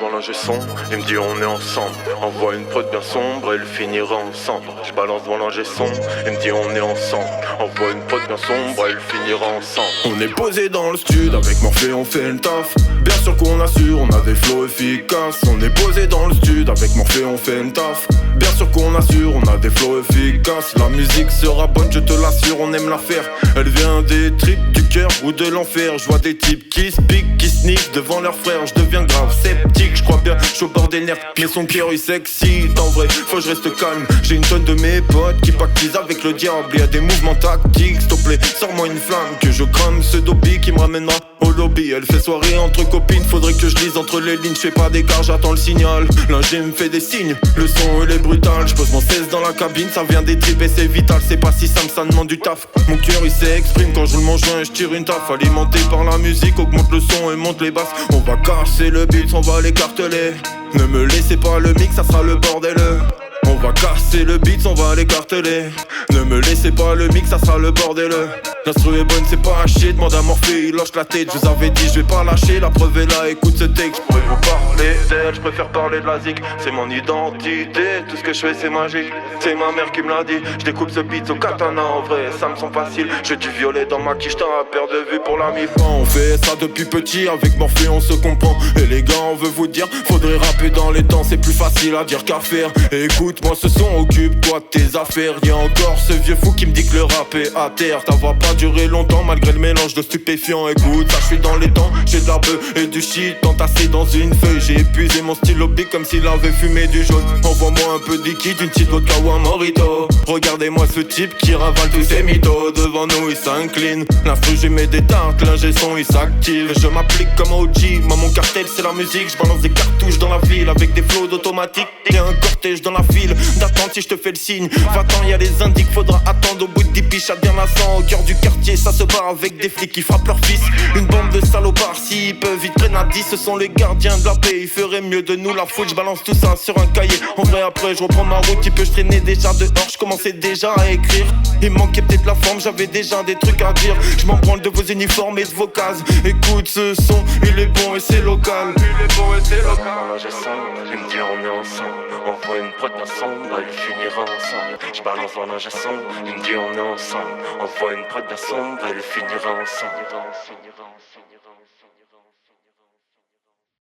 dans l'ingé son, il me dit on est ensemble. Envoie une prod bien sombre, elle finira ensemble. Je balance dans l'ingé son, il me dit on est ensemble. Envoie une prod bien sombre, elle finira ensemble. On est posé dans le stud, avec Morphée on fait le taf. Bien sûr qu'on assure, on a des flows efficaces. On est posé dans le stud, avec Morphée on fait le taf. Bien sûr qu'on assure, on a des flows efficaces. La musique sera bonne, je te l'assure, on aime la faire. Elle vient des tripes du cœur ou de l'enfer. Je vois des types qui se piquent, qui sniffent devant leurs frères. Je deviens grave sceptique, je crois bien, je suis au bord des nerfs. Mais son cœur il s'excite, en vrai, faut que je reste calme. J'ai une tonne de mes potes qui pactisent avec le diable. Y'a des mouvements tactiques, s'il te plaît, sors-moi une flamme. Que je crame ce dopey qui me ramènera au lobby. Elle fait soirée entre copines, faudrait que je lise entre les lignes. Je fais pas d'écart, j'attends le signal. L'ingé me fait des signes, le son il est brutal. Je pose mon 16 dans la cabine, ça vient des tripes et c'est vital. C'est pas si simple, ça demande du taf. Mon cœur il s'exprime quand je le mange joint et je tire une taf. Alimenté par la musique, augmente le son et monte les basses. On va casser le beat, on va l'écarteler. Ne me laissez pas le mix, ça sera le bordel. On va casser le beat, on va l'écarteler. Ne me laissez pas le mix, ça sera le bordel. L'instru est bonne, c'est pas à chier. Demande à Morphée, il lâche la tête. Je vous avais dit, je vais pas lâcher. La preuve est là, écoute ce texte. Je pourrais vous parler d'elle, je préfère parler de la zik. C'est mon identité, tout ce que je fais c'est magique. C'est ma mère qui me l'a dit. Je découpe ce beat au katana, en vrai, ça me semble facile. J'ai du violet dans ma quiche, t'as à perte de vue pour la mi-fin. On fait ça depuis petit, avec Morphée on se comprend. Et les gars, on veut vous dire, faudrait rapper dans les temps. C'est plus facile à dire qu'à faire. Écoute-moi ce son, occupe-toi de tes affaires. Y'a encore ce vieux fou qui me dit que le rap est à terre. Ta voix pas durer longtemps malgré le mélange de stupéfiants. Écoute, ça je suis dans les temps, j'ai de la bœuf et du shit entassé dans une feuille. J'ai épuisé mon stylo bic comme s'il avait fumé du jaune. Envoie-moi un peu de liquide, une petite vodka ou un morito. Regardez-moi ce type qui ravale tous ses mythos. Devant nous il s'incline, l'instru j'y mets des tartes, l'ingé son il s'active. Je m'applique comme OG, moi mon cartel c'est la musique. Je balance des cartouches dans la ville avec des flows d'automatique. Y'a un cortège dans la file d'attente si je te fais le signe. Va-t'en y'a les indices, faudra attendre au bout de 10 piges. Ça devient lassant au cœur du quartier, ça se barre avec des flics qui frappent leur fils. Une bande de salopards, s'ils peuvent ils prennent à 10. Ce sont les gardiens de la paix, ils feraient mieux de nous la foutre. Je balance tout ça sur un cahier, en vrai après je reprends ma route. Il peut je traînais déjà dehors, je commençais déjà à écrire. Il manquait peut-être la forme, j'avais déjà des trucs à dire. Je m'en branle de vos uniformes et de vos cases. Écoute ce son, il est bon et c'est local. Il est bon et c'est local. Il me dit on est ensemble. On voit une prod sombre, elle finira ensemble. Je balance dans l'ingé son, il me dit on est ensemble. On voit une prod sombre, elle finira ensemble.